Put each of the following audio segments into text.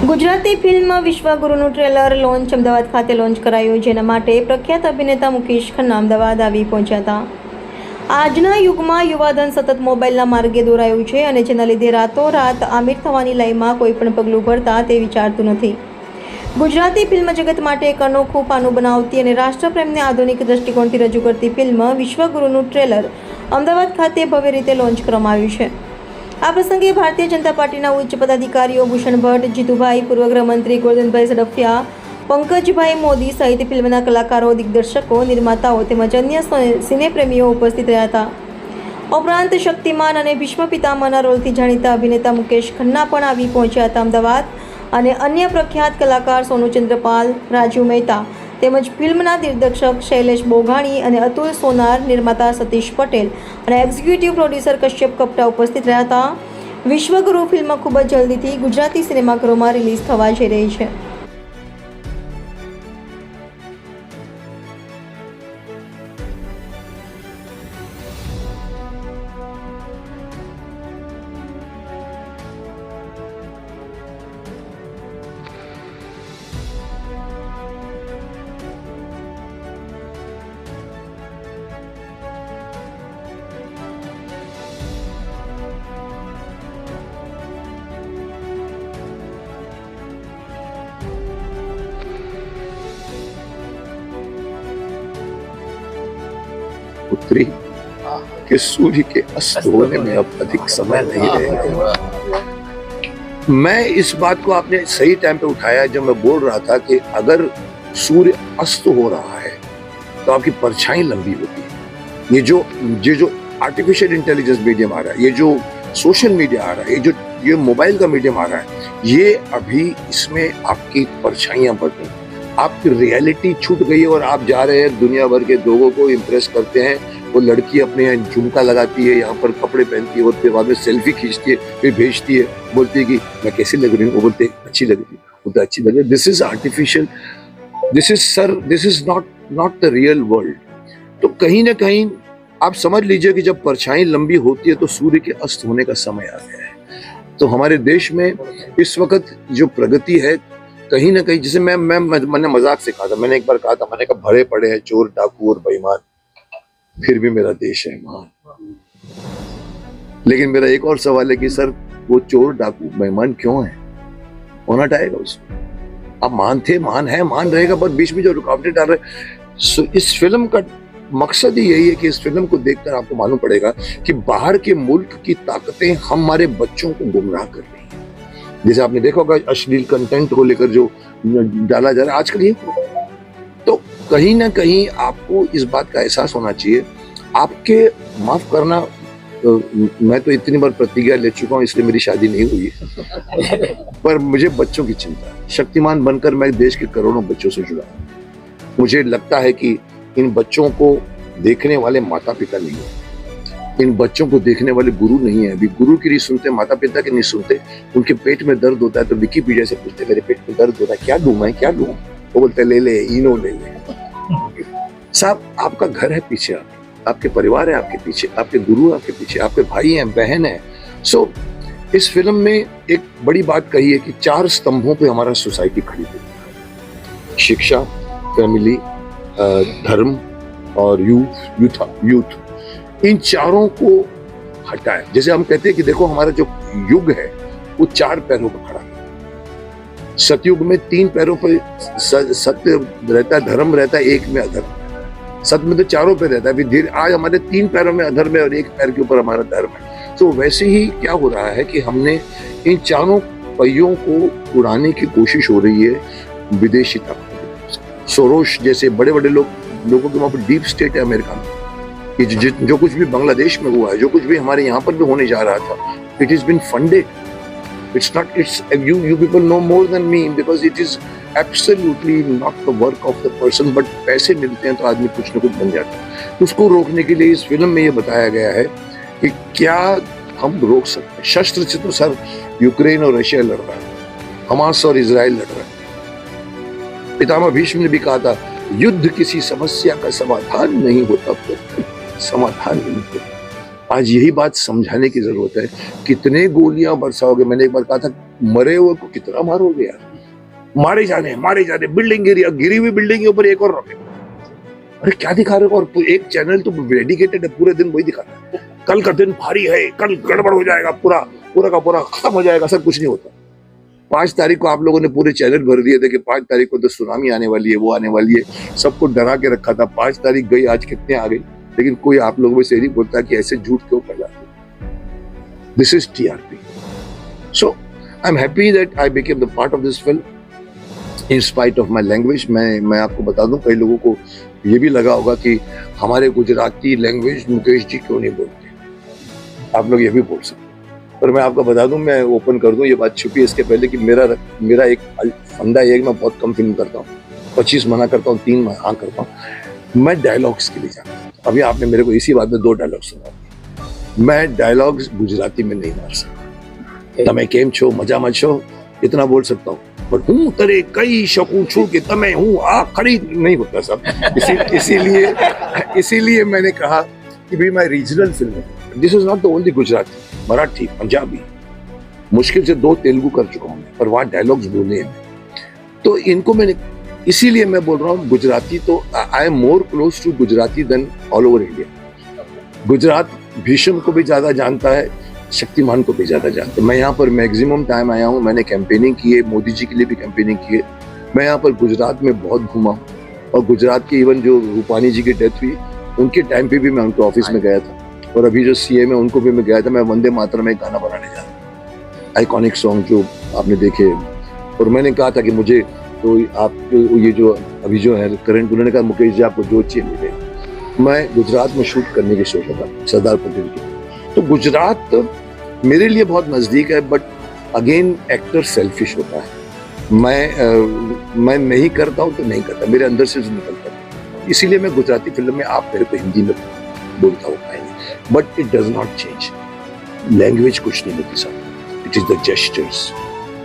Gujarati film વિશ્વગુરુનું trailer launch Ahmedabad ખાતે launch કરાયું, જેના માટે પ્રખ્યાત અભિનેતા મુકેશ ખન્ના અમદાવાદ આવી પહોંચ્યા હતા. આજના યુગમાં યુવાધન સતત મોબાઈલના માર્ગે દોરાયું છે અને જેના લીધે રાતોરાત આમિર થવાની લયમાં કોઈ પણ પગલું ભરતા તે વિચારતું નથી. ગુજરાતી ફિલ્મ જગત માટે એક અનોખું પાનું બનાવતી અને રાષ્ટ્રપ્રેમને આધુનિક દ્રષ્ટિકોણથી રજૂ કરતી ફિલ્મ વિશ્વગુરુનું ટ્રેલર અમદાવાદ ખાતે ભવ્ય રીતે લોન્ચ કરવામાં આવ્યું છે. આ પ્રસંગે ભારતીય જનતા પાર્ટીના ઉચ્ચ પદાધિકારીઓ ભૂષણ ભટ્ટ, જીતુભાઈ, પૂર્વ ગૃહમંત્રી ગોરધનભાઈ ઝડફિયા, પંકજભાઈ મોદી સહિત ફિલ્મના કલાકારો, દિગ્દર્શકો, નિર્માતાઓ તેમજ અન્ય સિનેપ્રેમીઓ ઉપસ્થિત રહ્યા હતા. ઉપરાંત શક્તિમાન અને ભીષ્મ પિતામહના રોલથી જાણીતા અભિનેતા મુકેશ ખન્ના પણ આવી પહોંચ્યા હતા અમદાવાદ અને અન્ય પ્રખ્યાત કલાકાર સોનુ ચંદ્રપાલ, રાજુ મહેતા તેમજ ફિલ્મના દિગ્દર્શક શૈલેષ બોઘાણી અને અતુલ સોનાર, નિર્માતા સતીશ પટેલ અને એક્ઝિક્યુટિવ પ્રોડ્યુસર કશ્યપ કપટા ઉપસ્થિત રહ્યા હતા. વિશ્વગુરુ ફિલ્મ ખૂબ જ જલ્દીથી ગુજરાતી સિનેમાઘરોમાં રિલીઝ થવા જઈ રહી છે. उत्तरी कि सूर्य के अस्त होने में अब अधिक समय नहीं रहेगा. मैं इस बात को आपने सही टाइम पे उठाया जब मैं बोल रहा था कि अगर सूर्य अस्त हो रहा है तो आपकी परछाई लंबी होती है. ये जो आर्टिफिशियल इंटेलिजेंस मीडियम आ रहा है, ये जो सोशल मीडिया आ रहा है, ये मोबाइल का मीडियम आ रहा है, ये अभी इसमें आपकी परछाइयां बढ़ रही हैं. आपकी रियलिटी छूट गई है और आप जा रहे हैं दुनिया भर के लोगों को इम्प्रेस करते हैं. वो लड़की अपने यहाँ झुमका लगाती है, यहाँ पर कपड़े पहनती है और फिर बाद में सेल्फी खींचती है, फिर भेजती है, बोलती है कि मैं कैसी लग रही हूँ. वो बोलते हैं अच्छी लग रही है, बोलते अच्छी लग रही है. This is artificial, this is not the real world. तो कहीं ना कहीं आप समझ लीजिए कि जब परछाई लंबी होती है तो सूर्य के अस्त होने का समय आ गया है. तो हमारे देश में इस वक्त जो प्रगति है, कहीं ना कहीं, जिसे मैंने मजाक से कहा था, मैंने एक बार कहा था, मैंने कहा भरे पड़े हैं चोर, डाकू और बेईमान, फिर भी मेरा देश है महान. लेकिन मेरा एक और सवाल है कि सर वो चोर, डाकू, बेईमान क्यों है? कौन हटाएगा उसको? आप महान थे, महान है, महान रहेगा, पर बीच में जो रुकावटें डाल रहे. इस फिल्म का मकसद ही यही है कि इस फिल्म को देखकर आपको मालूम पड़ेगा कि बाहर के मुल्क की ताकतें हमारे बच्चों को गुमराह कर रही हैं. जैसे आपने देखा होगा अश्लील कंटेंट को लेकर जो डाला जा रहा है आजकल, ये तो कहीं ना कहीं आपको इस बात का एहसास होना चाहिए. आपके माफ करना, मैं तो इतनी बार प्रतिज्ञा ले चुका हूँ इसलिए मेरी शादी नहीं हुई है, पर मुझे बच्चों की चिंता है. शक्तिमान बनकर मैं देश के करोड़ों बच्चों से जुड़ा हूँ. मुझे लगता है कि इन बच्चों को देखने वाले माता पिता नहीं है, इन बच्चों को देखने वाले गुरु नहीं है. अभी गुरु की नहीं सुनते, माता पिता की नहीं सुनते. उनके पेट में दर्द होता है तो विकीपीडिया से पूछते मेरे पेट में दर्द हो रहा है, क्या दूं मैं, क्या दूं? वो बोलते ले ले इनो ले ले. साहब, आपका घर है पीछे, आपके परिवार है आपके पीछे, आपके गुरु आपके पीछे, आपके भाई हैं, बहन है. सो इस फिल्म में एक बड़ी बात कही है कि 4 स्तंभों पे हमारा सोसाइटी खड़ी है: शिक्षा, फैमिली, धर्म और यूथ. इन चारों को हटाए. जैसे हम कहते हैं कि देखो हमारा जो युग है वो 4 पैरों पर खड़ा है. सतयुग में 3 पैरों पर सत्य रहता है, धर्म रहता है, एक में अधर्म. सत्य में तो चारों पे रहता है. धीरे आज हमारे 3 पैरों में अधर्म है और 1 पैर के ऊपर हमारा धर्म है. तो वैसे ही क्या हो रहा है कि हमने इन चारों पहियों को उड़ाने की कोशिश हो रही है विदेशी ताकतों. सोरोश जैसे बड़े बड़े लोगों के वहां पर डीप स्टेट है अमेरिका में. कि जो कुछ भी बांग्लादेश में हुआ है, जो कुछ भी हमारे यहाँ पर भी होने जा रहा था, it is been funded. It's you people know more than me because it is absolutely not the work of the person. But पैसे मिलते हैं तो आदमी कुछ न कुछ बन जाता है. उसको रोकने के लिए इस फिल्म में ये बताया गया है कि क्या हम रोक सकते हैं. शस्त्र से तो सर यूक्रेन और रशिया लड़ रहा है, हमास और इजराइल लड़ रहा है. पितामह भीष्म ने भी कहा था युद्ध किसी समस्या का समाधान नहीं होता, समाधान नहीं होता. आज यही बात समझाने की जरूरत है. कितने गोलियां बरसाओगे? मैंने एक बार कहा था मरे हुए को कितना मारोगे यार, मारे जाने, बिल्डिंग गिरी हुई बिल्डिंग के ऊपर एक और रॉकेट। अरे क्या दिखा रहे हो? और एक चैनल तो डेडिकेटेड है, पूरे दिन वही दिखा रहा है, कल का दिन भारी है, कल गड़बड़ हो जाएगा, पूरा का पूरा खत्म हो जाएगा। सर कुछ नहीं होता। 5 तारीख को आप लोगों ने पूरे चैनल भर दिए थे कि 5 तारीख को तो सुनामी आने वाली है, वो आने वाली है, सबको डरा के रखा था। 5 तारीख गई, आज कितने आ गई, लेकिन कोई आप लोगों में से नहीं बोलता कि ऐसे झूठ क्यों फैलाते। This is TRP। So I am happy that I became the part of this film in spite of my language. मैं आपको बता दूं, कई लोगों को ये भी लगा होगा कि हमारे गुजराती लैंग्वेज मुकेश जी क्यों नहीं बोलते, आप लोग ये भी बोल सकते। पर मैं आपको बता दूं, मैं ओपन कर दूं ये बात छुपी इसके पहले कि मेरा एक फंडा है, मैं बहुत कम फिल्म करता हूँ, 25 मना करता हूँ, 3 हाँ करता हूँ। मैं डायलॉग्स के लिए जाता हूँ। अभी आपने मेरे को इसी बात में 2 डायलॉग सुना, मैं डायलॉग्स गुजराती में नहीं मार सकता। तमे केम छो, मजा मत छो, इतना बोल सकता हूँ, पर हूँ तेरे कई शकू छू कि तमे हूँ आ खड़ी नहीं होता सब। इसीलिए मैंने कहा कि भाई मैं रीजनल फिल्म है, this is not the only Gujarati, Marathi, Punjabi, मुश्किल से 2 तेलुगु कर चुका हूँ, पर वहाँ डायलॉग्स बोले हैं। तो इनको मैंने, इसीलिए मैं बोल रहा हूँ गुजराती, तो I am more close to Gujarati than all over India. Gujarat Bhishma को भी ज्यादा जानता है, शक्तिमान को भी ज्यादा जानता है। मैं यहाँ पर मैक्सिमम टाइम आया हूँ, मैंने कैंपेनिंग की है, मोदी जी के लिए भी कैंपेनिंग की है। मैं यहाँ पर गुजरात में बहुत घूमा हूँ, और गुजरात के इवन जो रूपानी जी की डेथ हुई, उनके टाइम पे भी मैं उनके ऑफिस में गया था, और अभी जो CM है उनको भी मैं गया था। मैं वंदे मातरम में एक गाना बनाने जा रहा हूँ, आइकॉनिक सॉन्ग जो आपने देखे, और मैंने कहा था कि मुझे तो आप ये जो अभी जो है करंट, उन्होंने कहा मुकेश जी आपको जो चाहिए मिले। मैं गुजरात में शूट करने की सोच रहा था, सरदार पटेल की। तो गुजरात मेरे लिए बहुत नजदीक है, बट अगेन एक्टर सेल्फिश होता है। मैं नहीं करता हूँ तो नहीं करता, मेरे अंदर से जो निकलता है। इसीलिए मैं गुजराती फिल्म में आप मेरे को हिंदी में बोलता हूँ, but it does not change. Language कुछ नहीं होती sir, it is the gestures.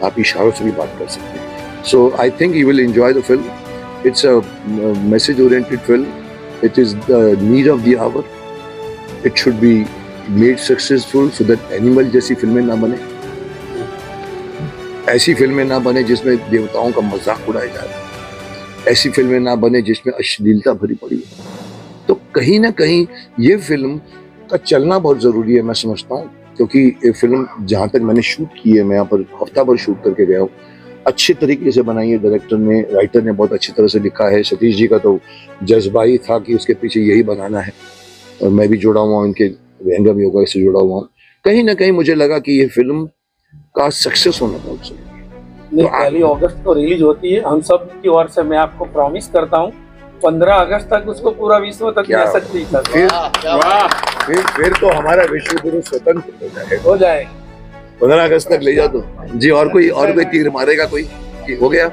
आप इशारों से भी बात कर सकते हैं। So I think you will enjoy the film. It's a message oriented film, it is the need of the hour, it should be made successful so that animal जैसी फिल्में ना बने, ऐसी फिल्में ना बने जिसमें देवताओं का मजाक उड़ाया जा रहा है, ऐसी फिल्में ना बने जिसमें अश्लीलता भरी पड़ी है। तो कहीं ना कहीं ये फिल्म का चलना बहुत जरूरी है, मैं समझता हूँ, क्योंकि ये फिल्म जहाँ तक मैंने शूट की है, मैं यहाँ पर हफ्ता भर शूट करके गया हूँ, अच्छे तरीके से बनाई है। डायरेक्टर ने, राइटर ने बहुत अच्छी तरह से लिखा है। सतीश जी का तो जज्बा ही था कि उसके पीछे यही बनाना है, और मैं भी जुड़ा हुआ हूँ, इनके व्यंग्य भी होगा इससे जुड़ा हुआ हूँ। कहीं ना कहीं मुझे लगा कि ये फिल्म का सक्सेस होना बहुत जरूरी है। तो 1 अगस्त को रिलीज होती है, हम सब की ओर से मैं आपको प्रॉमिस करता हूँ 15 अगस्त तक उसको पूरा विश्व तक ले सकती है। फिर तो हमारा विश्व गुरु स्वतंत्र हो जाए 15 अगस्त तक ले जा दो जी। और कोई तीर मारेगा कोई? हो गया।